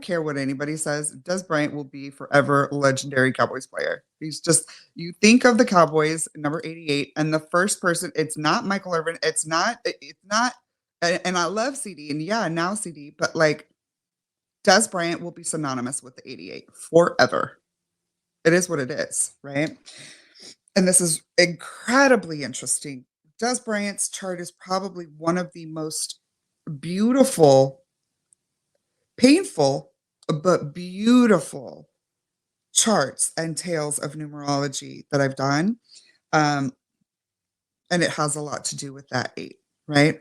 care what anybody says, Dez Bryant will be forever legendary Cowboys player. He's just, you think of the Cowboys, number 88, and the first person, it's not Michael Irvin, it's not, and I love CD, and yeah, now CD, but like Dez Bryant will be synonymous with the 88 forever. It is what it is, right? And this is incredibly interesting. Dez Bryant's chart is probably one of the most beautiful, painful, but beautiful charts and tales of numerology that I've done. And it has a lot to do with that 8, right?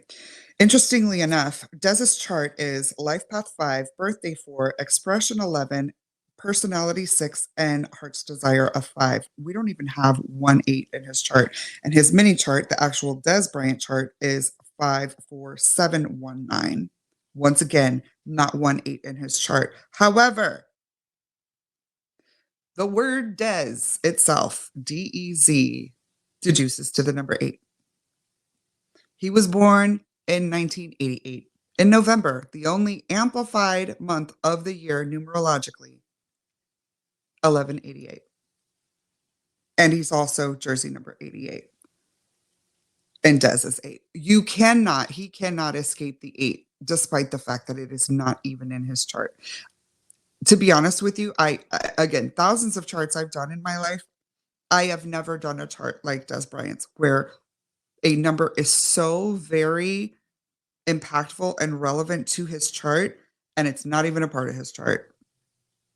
Interestingly enough, Dez's chart is life path 5, birthday 4, expression 11, personality 6, and heart's desire of 5. We don't even have 1 8 in his chart. And his mini chart, the actual Dez Bryant chart, is 5 4 7 1 9. Once again, not 1 8 in his chart. However, the word Dez itself, D-E-Z, deduces to the number 8. He was born in 1988, in November, the only amplified month of the year numerologically, 1188. And he's also jersey number 88. And Dez is 8. He cannot escape the 8, despite the fact that it is not even in his chart. To be honest with you, again, thousands of charts I've done in my life, I have never done a chart like Dez Bryant's, where a number is so very impactful and relevant to his chart, and it's not even a part of his chart.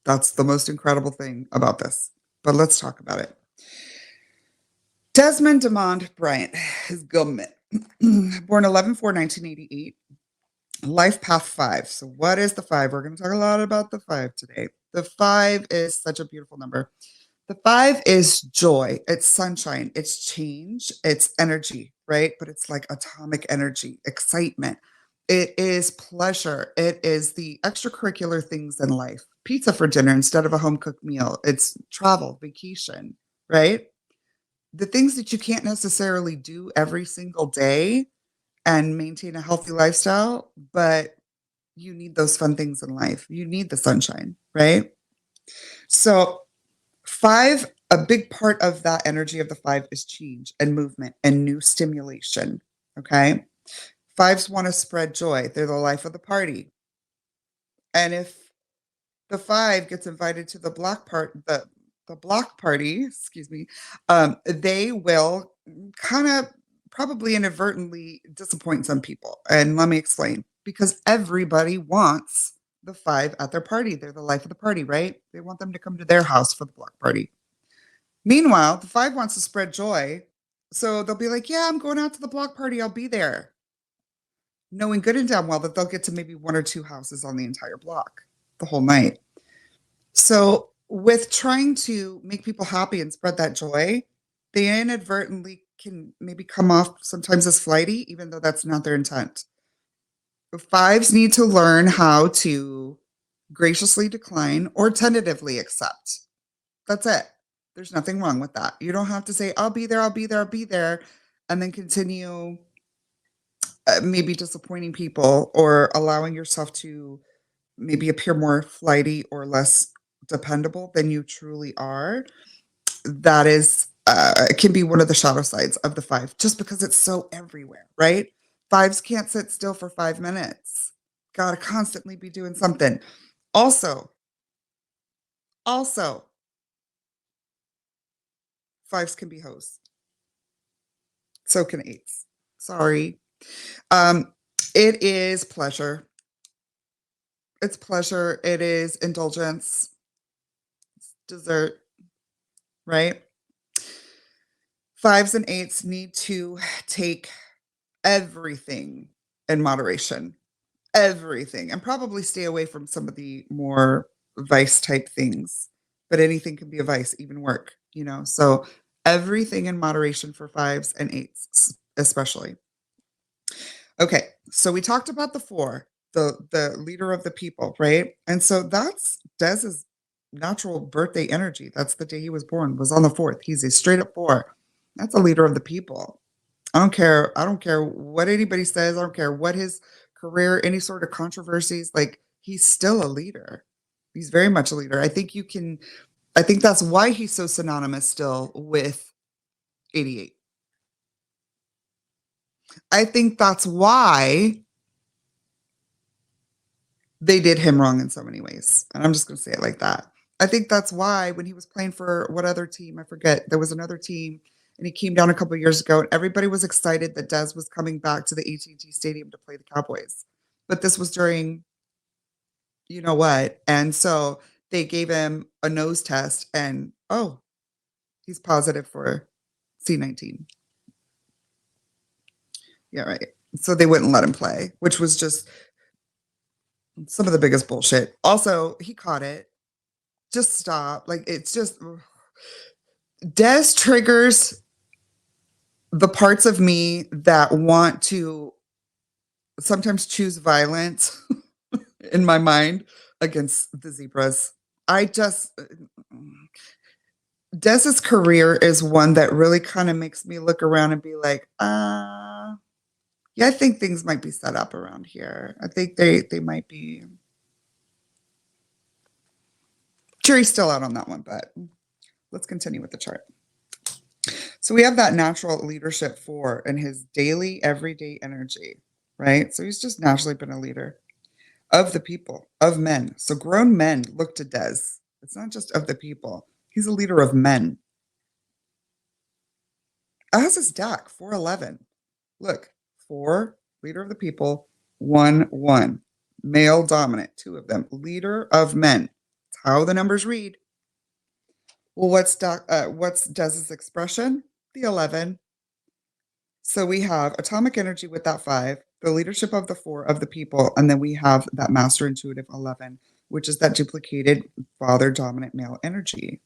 That's the most incredible thing about this. But let's talk about it. Desmond Demond Bryant, his government, born 11/4/1988, life path 5. So what is the 5? We're going to talk a lot about the 5 today. The 5 is such a beautiful number. The 5 is joy. It's sunshine. It's change. It's energy, right? But it's like atomic energy, excitement. It is pleasure. It is the extracurricular things in life. Pizza for dinner instead of a home cooked meal. It's travel, vacation, right? The things that you can't necessarily do every single day and maintain a healthy lifestyle, but you need those fun things in life. You need the sunshine, right? So 5, a big part of that energy of the 5 is change and movement and new stimulation, okay? 5s want to spread joy. They're the life of the party. And if the 5 gets invited to the block party, excuse me, they will kind of probably inadvertently disappoint some people. And let me explain. Because everybody wants the 5 at their party. They're the life of the party, right? They want them to come to their house for the block party. Meanwhile, the 5 wants to spread joy. So they'll be like, yeah, I'm going out to the block party. I'll be there. Knowing good and damn well that they'll get to maybe 1 or 2 houses on the entire block the whole night. So with trying to make people happy and spread that joy, they inadvertently can maybe come off sometimes as flighty, even though that's not their intent. The 5s need to learn how to graciously decline or tentatively accept. That's it. There's nothing wrong with that. You don't have to say, I'll be there, I'll be there, I'll be there, and then continue maybe disappointing people or allowing yourself to maybe appear more flighty or less dependable than you truly are. That is, it can be one of the shadow sides of the 5, just because it's so everywhere, right? 5s can't sit still for 5 minutes. Gotta constantly be doing something. Also, 5s can be hoes. So can 8s. Sorry. It is pleasure. It's pleasure. It is indulgence. It's dessert, right? 5s and 8s need to take everything in moderation. Everything. And probably stay away from some of the more vice type things. But anything can be a vice, even work, you know? So everything in moderation for 5s and 8s, especially. Okay, so we talked about the 4, the leader of the people, right? And so that's Dez's natural birthday energy. That's the day he was born, was on the 4th. He's a straight up 4. That's a leader of the people. I don't care what anybody says. I don't care what his career, any sort of controversies, like he's still a leader. He's very much a leader. I think that's why he's so synonymous still with 88. I think that's why they did him wrong in so many ways. And I'm just going to say it like that. I think that's why when he was playing for what other team, I forget, there was another team and he came down a couple of years ago and everybody was excited that Dez was coming back to the AT&T Stadium to play the Cowboys. But this was during you know what? And so they gave him a nose test and oh, he's positive for C19. Yeah, right. So they wouldn't let him play, which was just some of the biggest bullshit. Also, he caught it. Just stop. Like it's just Des triggers the parts of me that want to sometimes choose violence in my mind against the zebras. I just Dez's career is one that really kind of makes me look around and be like, yeah, I think things might be set up around here. I think they might be. Jury's still out on that one, but let's continue with the chart. So we have that natural leadership 4 and his daily, everyday energy, right? So he's just naturally been a leader of the people, of men. So grown men look to Dez. It's not just of the people. He's a leader of men. As is Dak, 411. Look, 4, leader of the people, 1, 1. Male dominant, 2 of them. Leader of men. That's how the numbers read. Well, what's Dez's expression? The 11. So we have atomic energy with that 5, the leadership of the 4 of the people, and then we have that master intuitive 11, which is that duplicated father dominant male energy.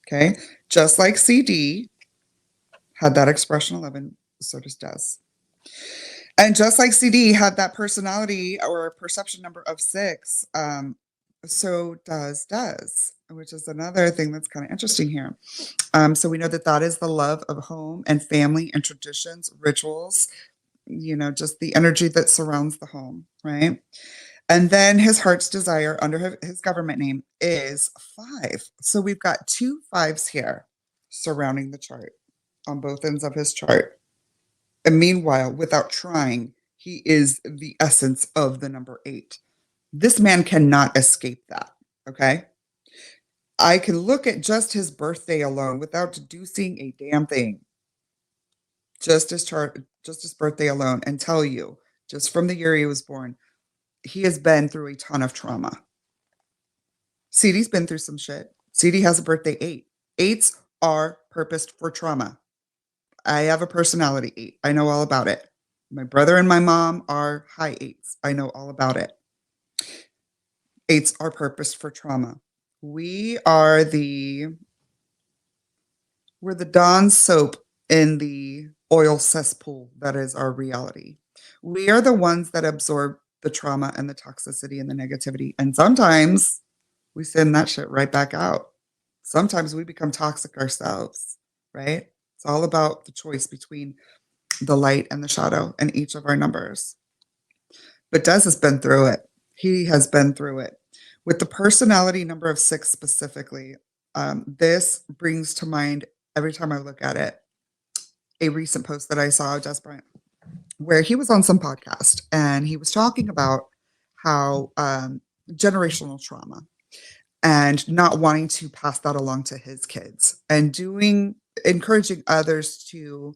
Okay, just like CEEDEE had that expression 11, so does Dez. And just like CEEDEE had that personality or perception number of 6, so does Dez, which is another thing that's kind of interesting here. So we know that is the love of home and family and traditions, rituals, just the energy that surrounds the home, right? And then his heart's desire under his government name is 5. So we've got 2 5s here surrounding the chart on both ends of his chart. And meanwhile, without trying, he is the essence of the number 8. This man cannot escape that, okay? I can look at just his birthday alone without deducing a damn thing. Just his chart, just his birthday alone, and tell you, just from the year he was born, he has been through a ton of trauma. CEEDEE's been through some shit. CEEDEE has a birthday 8. 8s are purposed for trauma. I have a personality 8. I know all about it. My brother and my mom are high 8s. I know all about it. 8s are purposed for trauma. We're the Dawn soap in the oil cesspool that is our reality. We are the ones that absorb the trauma and the toxicity and the negativity. And sometimes we send that shit right back out. Sometimes we become toxic ourselves, right? It's all about the choice between the light and the shadow in each of our numbers. But Dez has been through it. He has been through it. With the personality number of 6 specifically, this brings to mind, every time I look at it, a recent post that I saw of Dez Bryant, where he was on some podcast and he was talking about how generational trauma and not wanting to pass that along to his kids and encouraging others to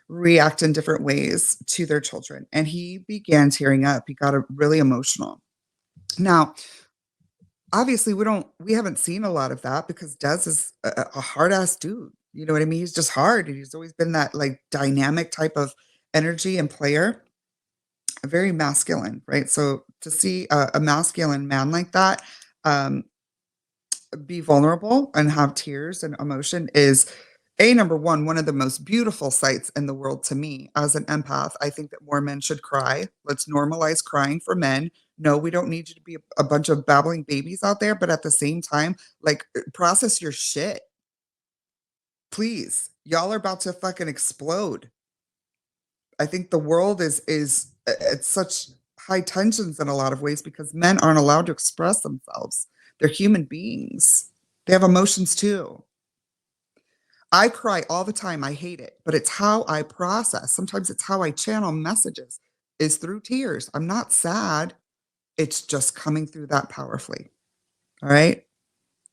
react in different ways to their children. And he began tearing up. He got really emotional. Now, obviously we haven't seen a lot of that because Dez is a hard ass dude. You know what I mean? He's just hard. And he's always been that like dynamic type of energy and player, very masculine, right? So to see a masculine man like that be vulnerable and have tears and emotion is number one of the most beautiful sights in the world to me as an empath. I think that more men should cry. Let's normalize crying for men. No, we don't need you to be a bunch of babbling babies out there, but at the same time, like process your shit. Please. Y'all are about to fucking explode. I think the world is at such high tensions in a lot of ways because men aren't allowed to express themselves. They're human beings. They have emotions too. I cry all the time. I hate it, but it's how I process. Sometimes it's how I channel messages is through tears. I'm not sad. It's just coming through that powerfully. All right.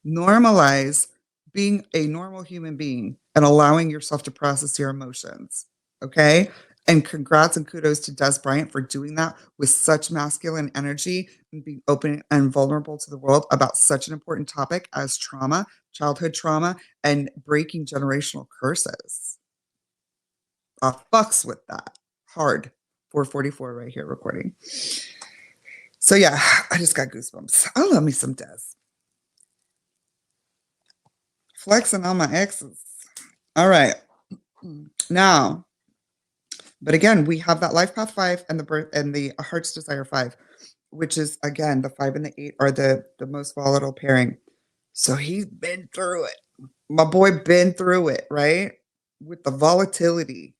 Normalize being a normal human being and allowing yourself to process your emotions. Okay. And congrats and kudos to Dez Bryant for doing that with such masculine energy and being open and vulnerable to the world about such an important topic as trauma, childhood trauma, and breaking generational curses. Fucks with that. Hard. 444 right here recording. So yeah, I just got goosebumps. I love me some Dez. Flexing on my exes. All right. Now, but again, we have that life path 5 and the birth and the heart's desire 5, which is again the 5 and the 8 are the most volatile pairing. So he's been through it. My boy been through it, right? With the volatility.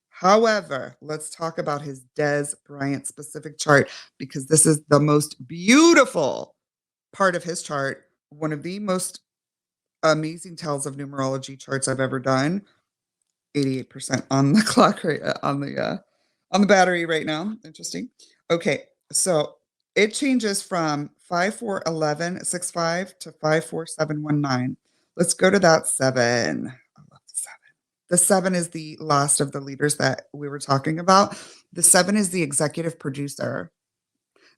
However, let's talk about his Dez Bryant specific chart because this is the most beautiful part of his chart. One of the most amazing tells of numerology charts I've ever done. 88% on the clock right on the battery right now. Interesting. Okay, so it changes from 541165 to 54719. Let's go to that 7. I love the 7. The 7 is the last of the leaders that we were talking about. The 7 is the executive producer.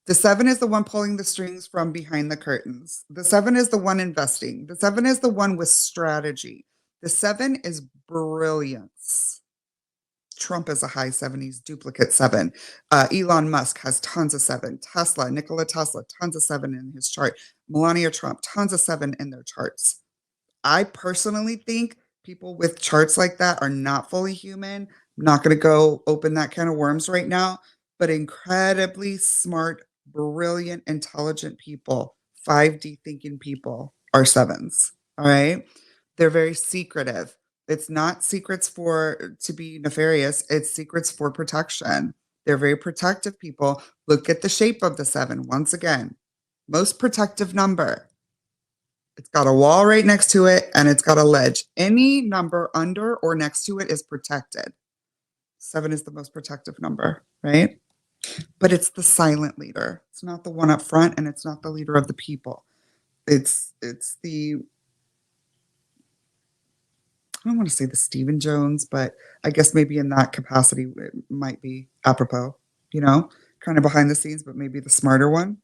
The 7 is the one pulling the strings from behind the curtains. The 7 is the one investing. The 7 is the one with strategy. The 7 is brilliance. Trump is a high 70s duplicate 7. Elon Musk has tons of 7. Tesla, Nikola Tesla, tons of 7 in his chart. Melania Trump, tons of 7 in their charts. I personally think people with charts like that are not fully human. I'm not going to go open that can of worms right now, but incredibly smart, brilliant, intelligent people, 5D thinking people are 7s. All right. They're very secretive. It's not secrets to be nefarious. It's secrets for protection. They're very protective people. Look at the shape of the 7. Once again, most protective number. It's got a wall right next to it and it's got a ledge. Any number under or next to it is protected. 7 is the most protective number, right? But it's the silent leader. It's not the one up front and it's not the leader of the people. It's the, I don't want to say the Stephen Jones, but I guess maybe in that capacity it might be apropos, kind of behind the scenes, but maybe the smarter one,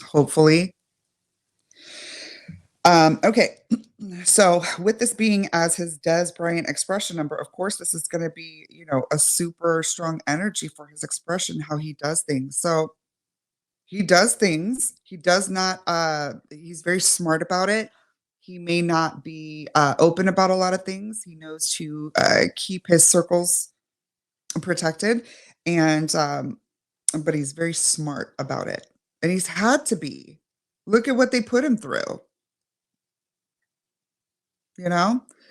hopefully. Okay, so with this being as his Dez Bryant expression number, of course, this is going to be, a super strong energy for his expression, how he does things. So he does things. He does not, he's very smart about it. He may not be open about a lot of things. He knows to keep his circles protected, and but he's very smart about it. And he's had to be. Look at what they put him through.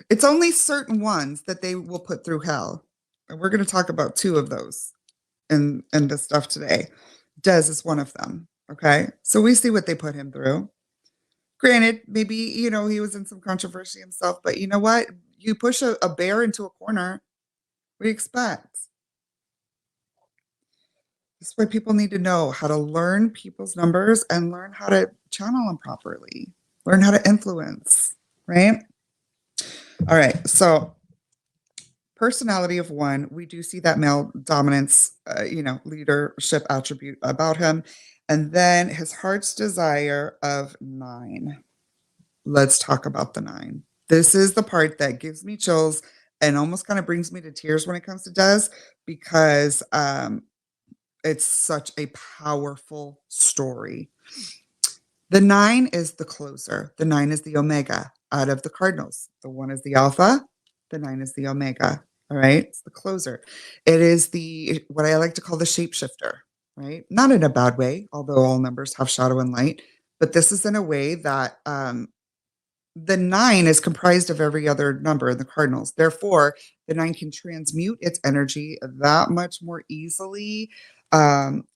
It's only certain ones that they will put through hell. And we're going to talk about 2 of those in this stuff today. Dez is one of them. Okay. So we see what they put him through. Granted, maybe, he was in some controversy himself, but you know what? You push a bear into a corner, what do you expect? This is why people need to know how to learn people's numbers and learn how to channel them properly, learn how to influence, right? All right. So personality of 1, we do see that male dominance, leadership attribute about him. And then his heart's desire of 9. Let's talk about the 9. This is the part that gives me chills and almost kind of brings me to tears when it comes to Dez because it's such a powerful story. The 9 is the closer. The 9 is the omega out of the cardinals. The 1 is the alpha. The 9 is the omega. All right. It's the closer. It is what I like to call the shapeshifter, right? Not in a bad way, although all numbers have shadow and light, but this is in a way that the 9 is comprised of every other number in the cardinals. Therefore, the 9 can transmute its energy that much more easily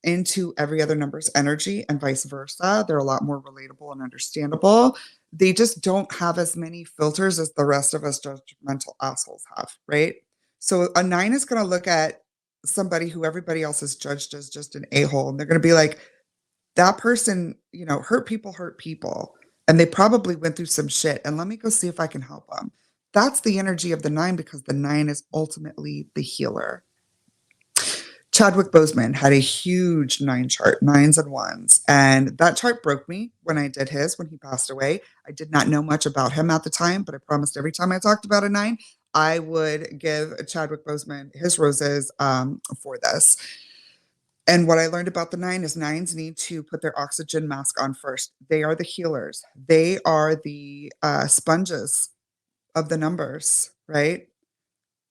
into every other number's energy and vice versa. They're a lot more relatable and understandable. They just don't have as many filters as the rest of us judgmental assholes have, right? So a 9 is going to look at somebody who everybody else has judged as just an a-hole, and they're going to be like, that person, hurt people, and they probably went through some shit, and let me go see if I can help them. That's the energy of the 9, because the 9 is ultimately the healer. Chadwick Boseman had a huge 9 chart, 9s and 1s. And that chart broke me when I did his, when he passed away. I did not know much about him at the time, but I promised every time I talked about a 9, I would give Chadwick Boseman his roses for this. And what I learned about the 9 is 9s need to put their oxygen mask on first. They are the healers. They are the sponges of the numbers, right?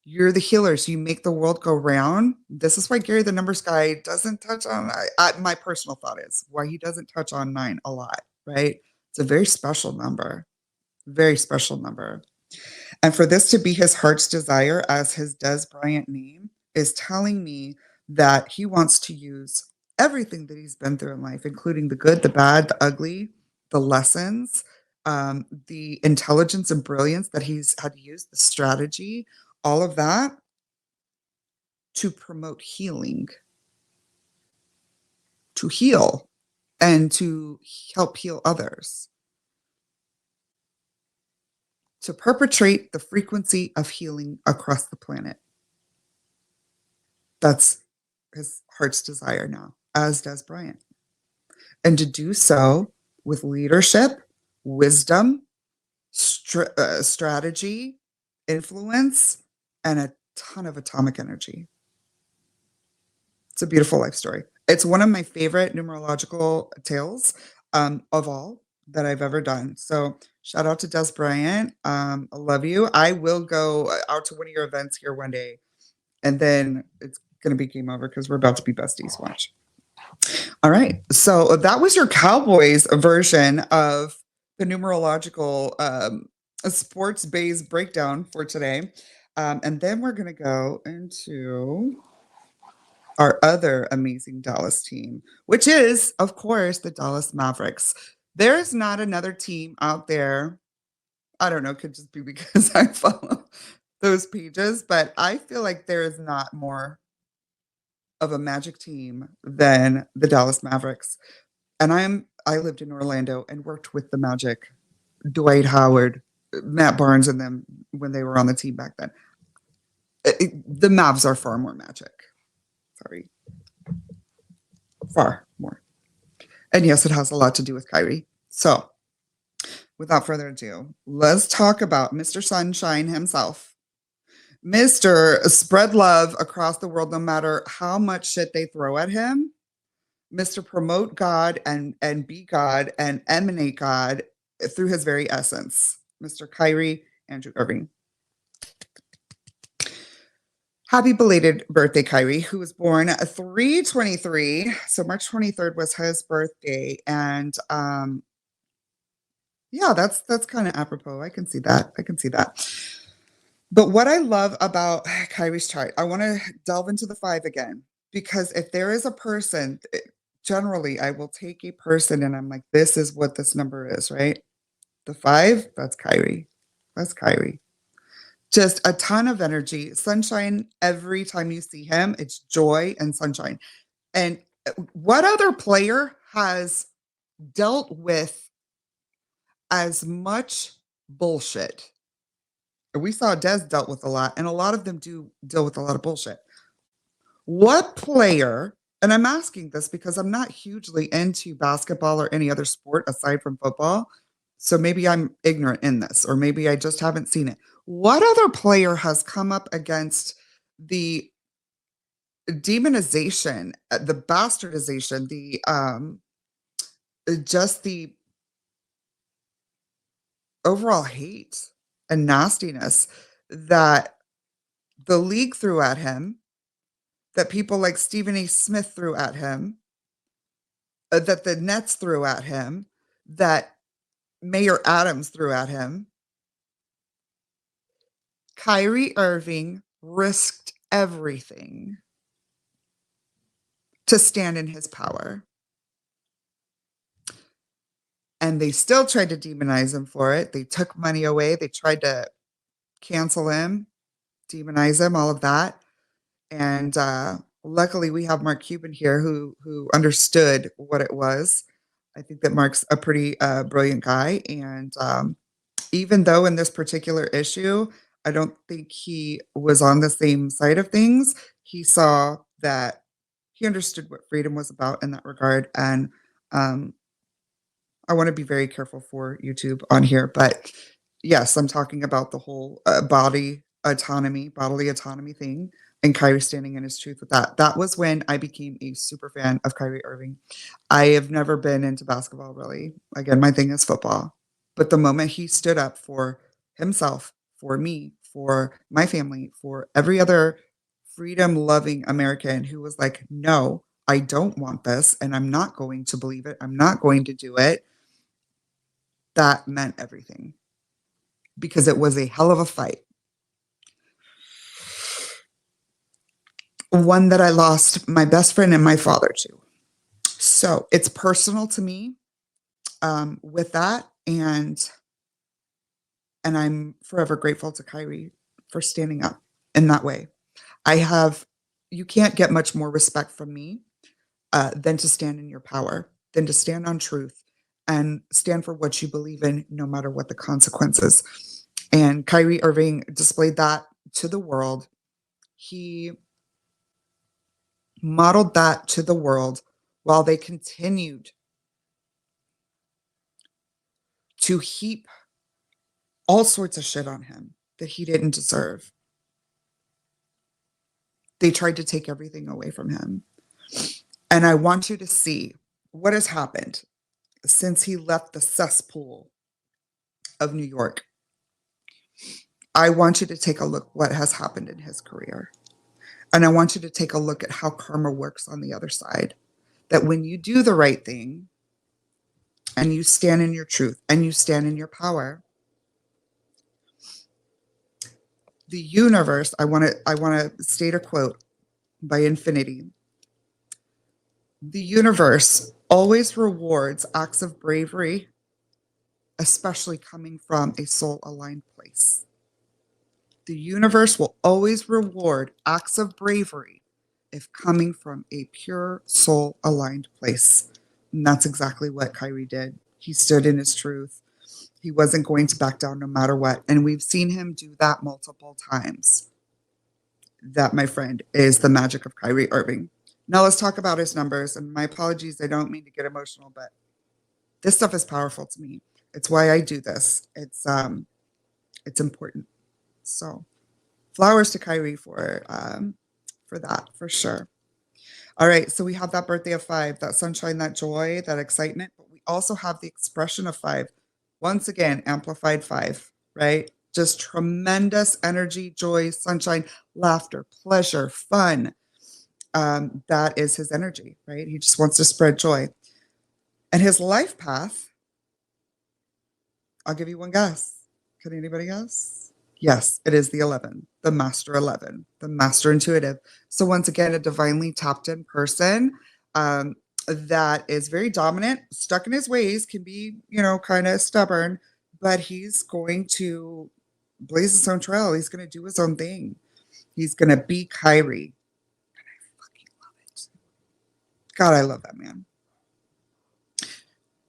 You're the healers. You make the world go round. This is why Gary, the numbers guy, doesn't touch on, my personal thought is why he doesn't touch on 9 a lot, right? It's a very special number, very special number. And for this to be his heart's desire as his Dez Bryant name is telling me that he wants to use everything that he's been through in life, including the good, the bad, the ugly, the lessons, the intelligence and brilliance that he's had to use, the strategy, all of that, to promote healing, to heal, and to help heal others, to perpetrate the frequency of healing across the planet. That's his heart's desire now, as Dez Bryant. And to do so with leadership, wisdom, strategy, influence, and a ton of atomic energy. It's a beautiful life story. It's one of my favorite numerological tales of all that I've ever done. So shout out to Dez Bryant. I love you. I will go out to one of your events here one day, and then it's going to be game over because we're about to be besties. Watch. All right. So that was your Cowboys version of the numerological sports-based breakdown for today. And then we're going to go into our other amazing Dallas team, which is, of course, the Dallas Mavericks. There is not another team out there. I don't know, could just be because I follow those pages, but I feel like there is not more of a magic team than the Dallas Mavericks. And I lived in Orlando and worked with the Magic, Dwight Howard, Matt Barnes, and them when they were on the team back then. The Mavs are far more magic. Sorry. Far more. And yes, it has a lot to do with Kyrie. So, without further ado, let's talk about Mr. Sunshine himself. Mr. Spread Love across the world, no matter how much shit they throw at him. Mr. Promote God and be God and emanate God through his very essence. Mr. Kyrie Andrew Irving. Happy belated birthday, Kyrie, who was born 3/23. So March 23rd was his birthday. And yeah, that's kind of apropos. I can see that. But what I love about Kyrie's chart, I want to delve into the 5 again, because if there is a person, generally I will take a person and I'm like, this is what this number is, right? The 5, that's Kyrie. That's Kyrie. Just a ton of energy, sunshine every time you see him. It's joy and sunshine. And what other player has dealt with as much bullshit? We saw Dez dealt with a lot, and a lot of them do deal with a lot of bullshit. What player, and I'm asking this because I'm not hugely into basketball or any other sport aside from football, so maybe I'm ignorant in this, or maybe I just haven't seen it. What other player has come up against the demonization, the bastardization, the just the overall hate and nastiness that the league threw at him, that people like Stephen A. Smith threw at him, that the Nets threw at him, that Mayor Adams threw at him? Kyrie Irving risked everything to stand in his power. And they still tried to demonize him for it. They took money away. They tried to cancel him, demonize him, all of that. And luckily, we have Mark Cuban here who understood what it was. I think that Mark's a pretty brilliant guy. And even though in this particular issue, I don't think he was on the same side of things, he saw that he understood what freedom was about in that regard. And I want to be very careful for YouTube on here, but yes, I'm talking about the whole bodily autonomy thing, and Kyrie standing in his truth with that. That was when I became a super fan of Kyrie Irving. I have never been into basketball really. Again, my thing is football. But the moment he stood up for himself, for me, for my family, for every other freedom loving American who was like, no, I don't want this, and I'm not going to believe it. I'm not going to do it. That meant everything because it was a hell of a fight. One that I lost my best friend and my father to. So it's personal to me with that. And I'm forever grateful to Kyrie for standing up in that way. You can't get much more respect from me than to stand in your power, than to stand on truth and stand for what you believe in, no matter what the consequences. And Kyrie Irving displayed that to the world. He modeled that to the world while they continued to heap all sorts of shit on him that he didn't deserve. They tried to take everything away from him. And I want you to see what has happened since he left the cesspool of New York. I want you to take a look what has happened in his career. And I want you to take a look at how karma works on the other side. That when you do the right thing and you stand in your truth and you stand in your power, the universe, I want to state a quote by Infinity. The universe always rewards acts of bravery, especially coming from a soul-aligned place. The universe will always reward acts of bravery if coming from a pure soul-aligned place. And that's exactly what Kyrie did. He stood in his truth. He wasn't going to back down no matter what. And we've seen him do that multiple times. That, my friend, is the magic of Kyrie Irving. Now let's talk about his numbers. And my apologies, I don't mean to get emotional, but this stuff is powerful to me. It's why I do this. It's important. So flowers to Kyrie for that, for sure. All right, so we have that birthday of 5, that sunshine, that joy, that excitement, but we also have the expression of 5. Once again, amplified 5, right? Just tremendous energy, joy, sunshine, laughter, pleasure, fun. That is his energy, right? He just wants to spread joy. And his life path, I'll give you one guess. Can anybody guess? Yes, it is the 11, the master 11, the master intuitive. So once again, a divinely tapped in person that is very dominant, stuck in his ways, can be, kind of stubborn, but he's going to blaze his own trail. He's going to do his own thing. He's going to be Kyrie. And I fucking love it. God, I love that man.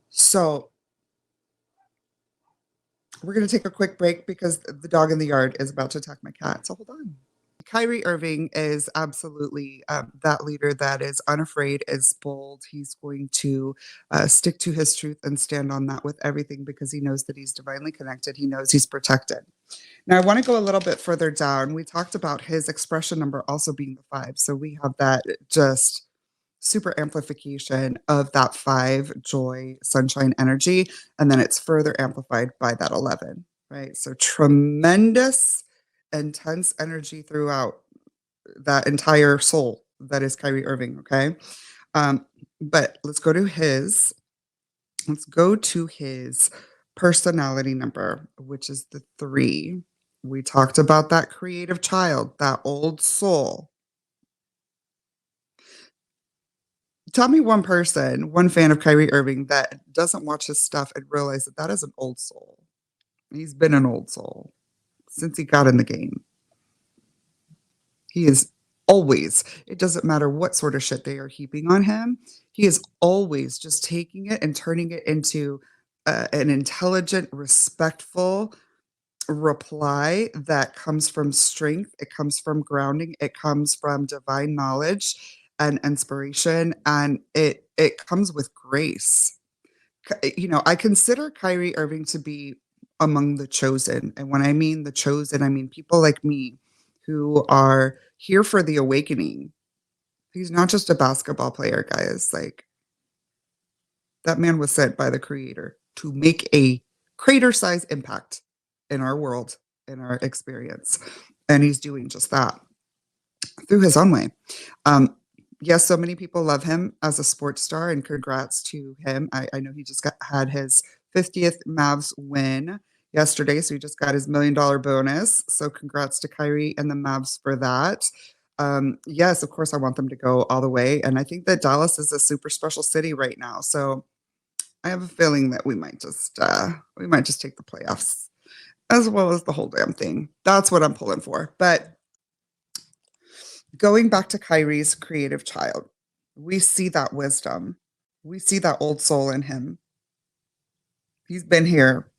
So we're going to take a quick break because the dog in the yard is about to attack my cat. So hold on. Kyrie Irving is absolutely that leader that is unafraid, is bold. He's going to stick to his truth and stand on that with everything because he knows that he's divinely connected. He knows he's protected. Now, I want to go a little bit further down. We talked about his expression number also being the 5. So we have that just super amplification of that 5 joy, sunshine energy. And then it's further amplified by that 11, right? So tremendous, intense energy throughout that entire soul that is Kyrie Irving, okay? But let's go to his personality number, which is the 3. We talked about that creative child, that old soul. Tell me one person, one fan of Kyrie Irving that doesn't watch his stuff and realize that that is an old soul. He's been an old soul since he got in the game. He is always, it doesn't matter what sort of shit they are heaping on him, he is always just taking it and turning it into an intelligent, respectful reply that comes from strength. It comes from grounding. It comes from divine knowledge and inspiration. And it comes with grace. You know, I consider Kyrie Irving to be among the chosen. And when I mean the chosen, I mean people like me who are here for the awakening. He's not just a basketball player, guys. Like, that man was sent by the creator to make a crater-sized impact in our world, in our experience. And he's doing just that through his own way. Yes, so many people love him as a sports star, and congrats to him. I know he just had his 50th Mavs win yesterday, so he just got his $1 million bonus. So congrats to Kyrie and the Mavs for that. Yes, of course, I want them to go all the way, and I think that Dallas is a super special city right now. So I have a feeling that we might just take the playoffs as well as the whole damn thing. That's what I'm pulling for. But going back to Kyrie's creative child, we see that wisdom. We see that old soul in him. He's been here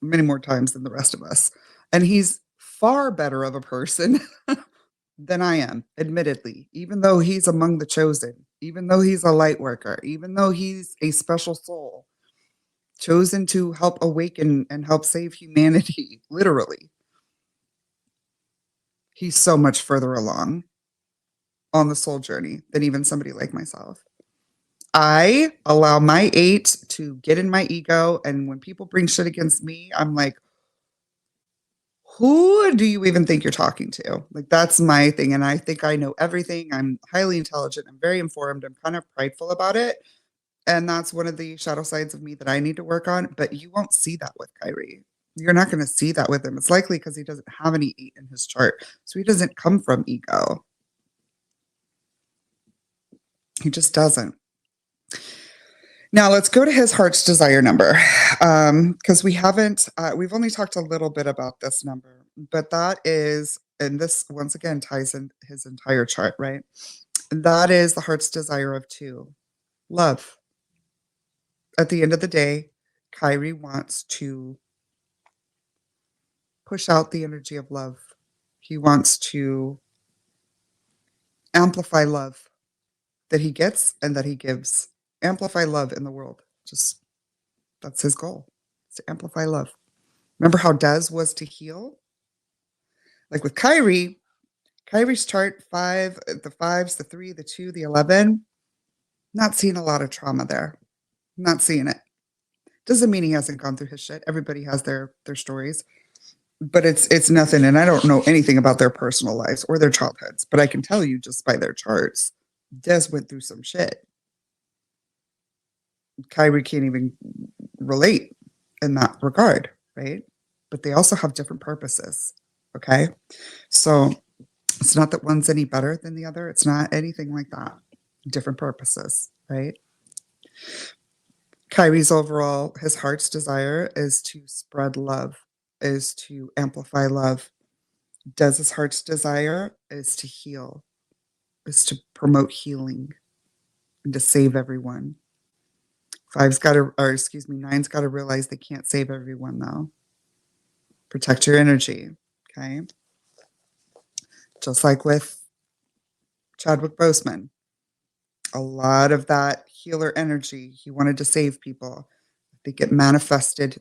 many more times than the rest of us. And he's far better of a person than I am, admittedly, even though he's among the chosen, even though he's a light worker, even though he's a special soul, chosen to help awaken and help save humanity, literally. He's so much further along on the soul journey than even somebody like myself. I allow my 8 to get in my ego, and when people bring shit against me, I'm like, who do you even think you're talking to? Like, that's my thing, and I think I know everything. I'm highly intelligent. I'm very informed. I'm kind of prideful about it, and that's one of the shadow sides of me that I need to work on, but you won't see that with Kyrie. You're not going to see that with him. It's likely because he doesn't have any 8 in his chart, so he doesn't come from ego. He just doesn't. Now let's go to his heart's desire number, because we've only talked a little bit about this number, but that is, and this once again ties in his entire chart, right? That is the heart's desire of 2, love. At the end of the day, Kyrie wants to push out the energy of love. He wants to amplify love that he gets and that he gives. Amplify love in the world. Just, that's his goal, to amplify love. Remember how Dez was to heal? Like with Kyrie, Kyrie's chart 5, the 5s, the 3, the 2, the 11, not seeing a lot of trauma there. Not seeing it. Doesn't mean he hasn't gone through his shit. Everybody has their stories. But it's nothing, and I don't know anything about their personal lives or their childhoods, but I can tell you just by their charts, Dez went through some shit. Kyrie can't even relate in that regard, right? But they also have different purposes, okay? So it's not that one's any better than the other. It's not anything like that. Different purposes, right? Kyrie's overall, his heart's desire is to spread love, is to amplify love. Dez's heart's desire is to heal, is to promote healing, and to save everyone. Nine's got to realize they can't save everyone, though. Protect your energy, okay? Just like with Chadwick Boseman, a lot of that healer energy, he wanted to save people. I think it manifested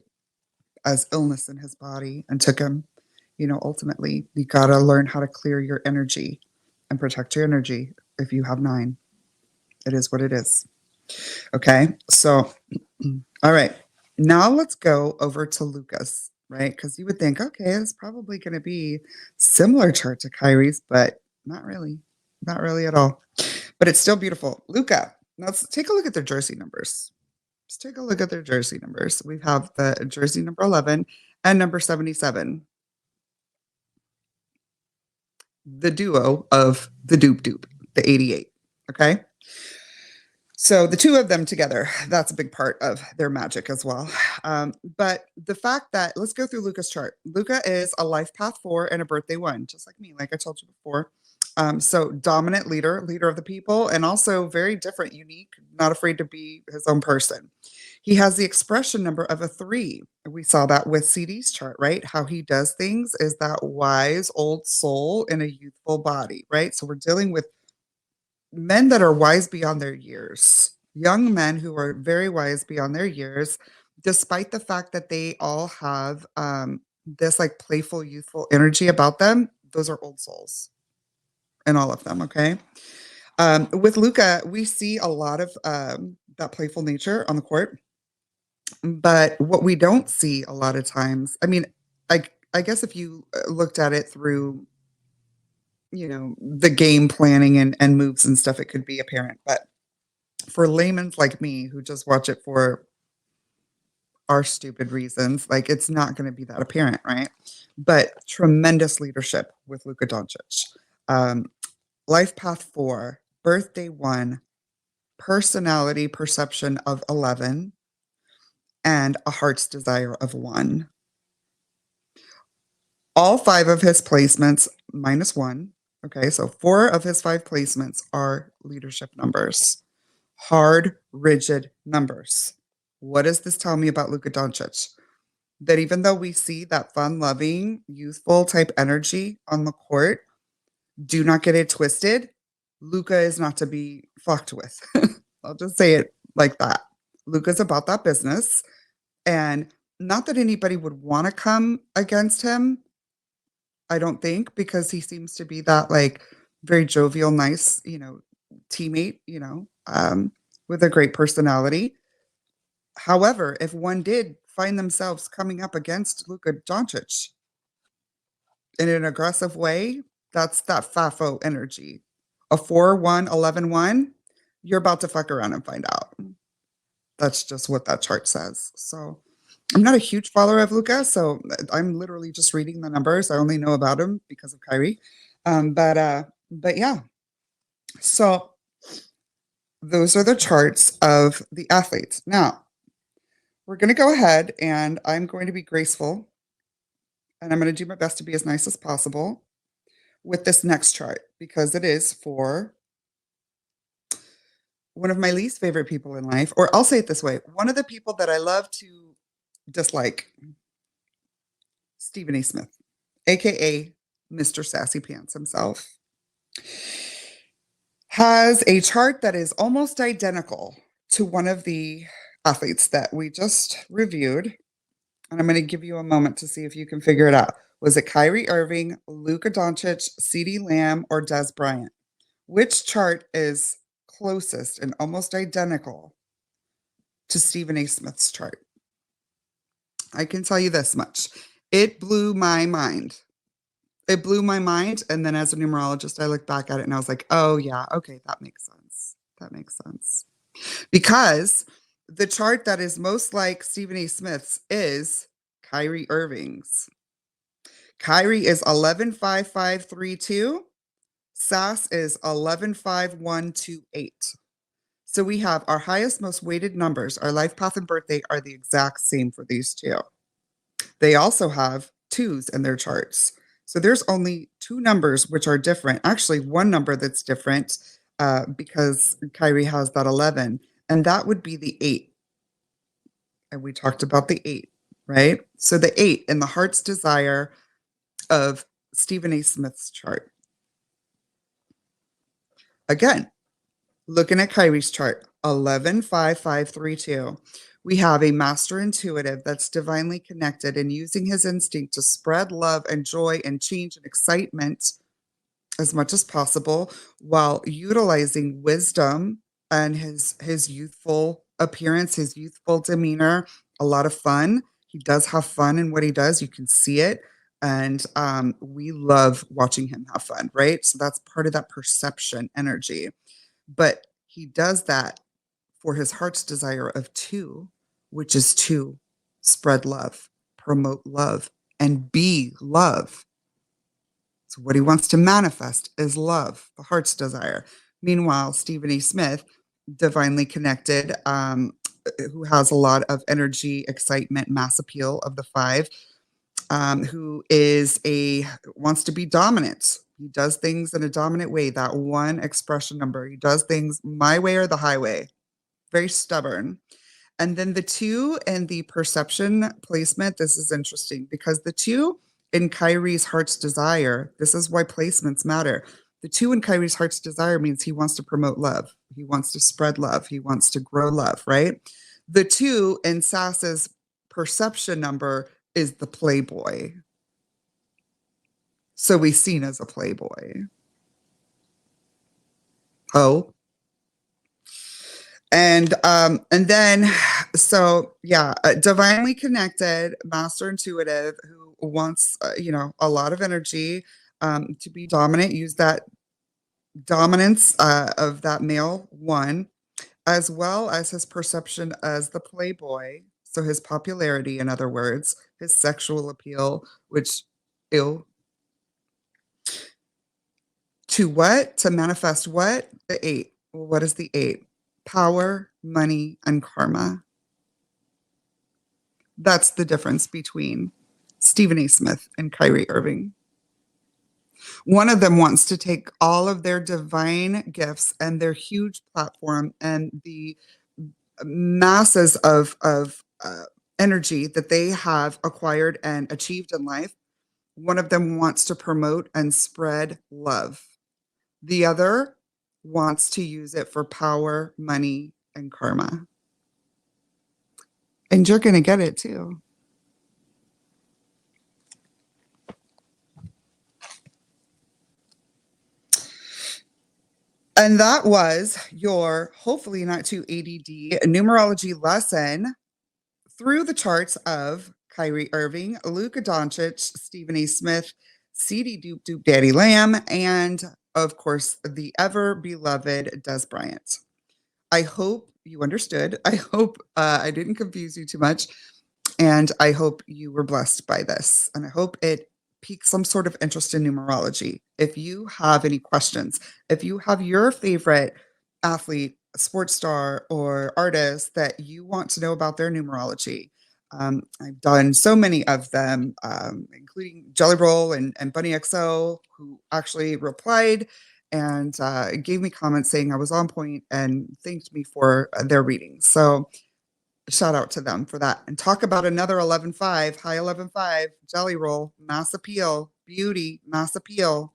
as illness in his body and took him, ultimately, you got to learn how to clear your energy and protect your energy if you have 9. It is what it is. Okay, so, all right. Now let's go over to Luka's, right? Because you would think, okay, it's probably going to be similar chart to Kyrie's, but not really. Not really at all. But it's still beautiful. Luka, let's take a look at their jersey numbers. Let's take a look at their jersey numbers. We have the jersey number 11 and number 77. The duo of the Doop Doop, the 88, okay? So the two of them together, that's a big part of their magic as well. But the fact that, let's go through Luka's chart. Luka is a life path 4 and a birthday 1, just like me, like I told you before. So dominant leader, leader of the people, and also very different, unique, not afraid to be his own person. He has the expression number of a 3. We saw that with CEEDEE's chart, right? How he does things is that wise old soul in a youthful body, right? So we're dealing with men that are wise beyond their years, young men who are very wise beyond their years, despite the fact that they all have this like playful, youthful energy about them. Those are old souls in all of them. Okay. With Luka, we see a lot of that playful nature on the court. But what we don't see a lot of times, I mean, I guess if you looked at it through, the game planning and moves and stuff, it could be apparent. But for laymen's like me who just watch it for our stupid reasons, like it's not going to be that apparent, right? But tremendous leadership with Luka Doncic. Life path 4, birthday 1, personality perception of 11, and a heart's desire of 1. All 5 of his placements minus 1. Okay, so 4 of his 5 placements are leadership numbers, hard, rigid numbers. What does this tell me about Luka Doncic? That even though we see that fun-loving, youthful type energy on the court, do not get it twisted. Luka is not to be fucked with. I'll just say it like that. Luka's about that business. And not that anybody would want to come against him, I don't think, because he seems to be that like very jovial, nice, teammate, with a great personality. However, if one did find themselves coming up against Luka Doncic in an aggressive way, that's that FAFO energy. A 4-1, 11-1, you're about to fuck around and find out. That's just what that chart says. So I'm not a huge follower of Luka, so I'm literally just reading the numbers. I only know about him because of Kyrie. But yeah. So those are the charts of the athletes. Now, we're going to go ahead and I'm going to be graceful and I'm going to do my best to be as nice as possible with this next chart because it is for one of my least favorite people in life, or I'll say it this way, one of the people that I love to dislike, Stephen A. Smith, aka Mr. Sassy Pants himself, has a chart that is almost identical to one of the athletes that we just reviewed. And I'm going to give you a moment to see if you can figure it out. Was it Kyrie Irving, Luka Doncic, CeeDee Lamb, or Dez Bryant? Which chart is closest and almost identical to Stephen A. Smith's chart? I can tell you this much. It blew my mind. It blew my mind. And then as a numerologist, I looked back at it and I was like, oh, yeah, okay, that makes sense. That makes sense. Because the chart that is most like Stephen A. Smith's is Kyrie Irving's. Kyrie is 115532. SAS is 115128. So we have our highest, most weighted numbers. Our life path and birthday are the exact same for these two. They also have 2s in their charts. So there's only 2 numbers which are different. Actually, one number that's different because Kyrie has that 11, and that would be the 8. And we talked about the 8, right? So the 8 in the heart's desire of Stephen A. Smith's chart. Again, looking at Kyrie's chart, 115532. We have a master intuitive that's divinely connected and using his instinct to spread love and joy and change and excitement as much as possible while utilizing wisdom and his youthful appearance, his youthful demeanor, a lot of fun. He does have fun in what he does. You can see it. And we love watching him have fun, right? So that's part of that perception energy. But he does that for his heart's desire of 2, which is to spread love, promote love, and be love. So what he wants to manifest is love, the heart's desire. Meanwhile, Stephen A. Smith divinely connected, who has a lot of energy, excitement, mass appeal of the 5, who wants to be dominant. He does things in a dominant way, that one expression number. He does things my way or the highway. Very stubborn. And then the 2 and the perception placement, this is interesting because the 2 in Kyrie's heart's desire, this is why placements matter. The 2 in Kyrie's heart's desire means he wants to promote love. He wants to spread love. He wants to grow love, right? The 2 in SAS's perception number is the playboy. So he's seen as a playboy. Oh. And then, so yeah, divinely connected, master intuitive, who wants, a lot of energy, to be dominant, use that dominance of that male 1, as well as his perception as the playboy. So his popularity, in other words, his sexual appeal, which, ew. To what? To manifest what? The 8. Well, what is the 8? Power, money, and karma. That's the difference between Stephen A. Smith and Kyrie Irving. One of them wants to take all of their divine gifts and their huge platform and the masses of energy that they have acquired and achieved in life. One of them wants to promote and spread love. The other wants to use it for power, money, and karma. And you're going to get it too. And that was your hopefully not too ADD numerology lesson through the charts of Kyrie Irving, Luka Doncic, Stephen A. Smith, CeeDee Doop Doop Daddy Lamb, and of course, the ever beloved Dez Bryant. I hope you understood. I hope I didn't confuse you too much. And I hope you were blessed by this. And I hope it piqued some sort of interest in numerology. If you have any questions, if you have your favorite athlete, sports star, or artist that you want to know about their numerology, I've done so many of them, including Jelly Roll and Bunny XO, who actually replied and gave me comments saying I was on point and thanked me for their readings. So shout out to them for that. And talk about another 11.5, high 11.5, Jelly Roll, mass appeal, beauty, mass appeal.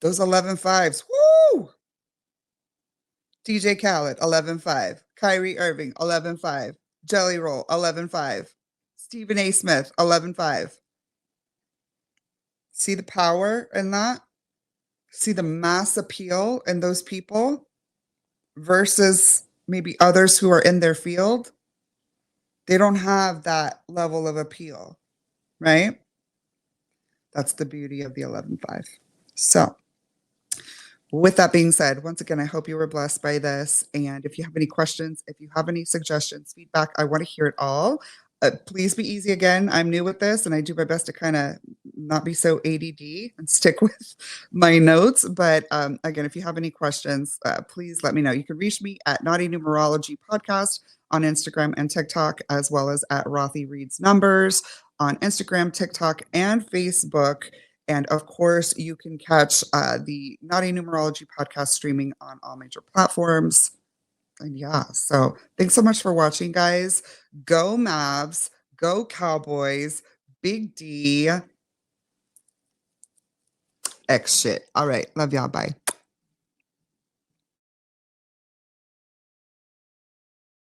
Those 11.5s, woo! DJ Khaled, 11.5. Kyrie Irving, 11.5. Jelly Roll, 11.5. Stephen A. Smith, 11.5. See the power in that? See the mass appeal in those people versus maybe others who are in their field? They don't have that level of appeal, right? That's the beauty of the 11.5. So, with that being said, once again, I hope you were blessed by this. And if you have any questions, if you have any suggestions, feedback, I want to hear it all. Please be easy again. I'm new with this and I do my best to kind of not be so ADD and stick with my notes. But again, if you have any questions, please let me know. You can reach me at Naughty Numerology Podcast on Instagram and TikTok, as well as at Rothy Reads Numbers on Instagram, TikTok, and Facebook. And of course, you can catch the Naughty Numerology Podcast streaming on all major platforms. And yeah, so thanks so much for watching, guys. Go Mavs, go Cowboys, Big D, X shit. All right, love y'all. Bye.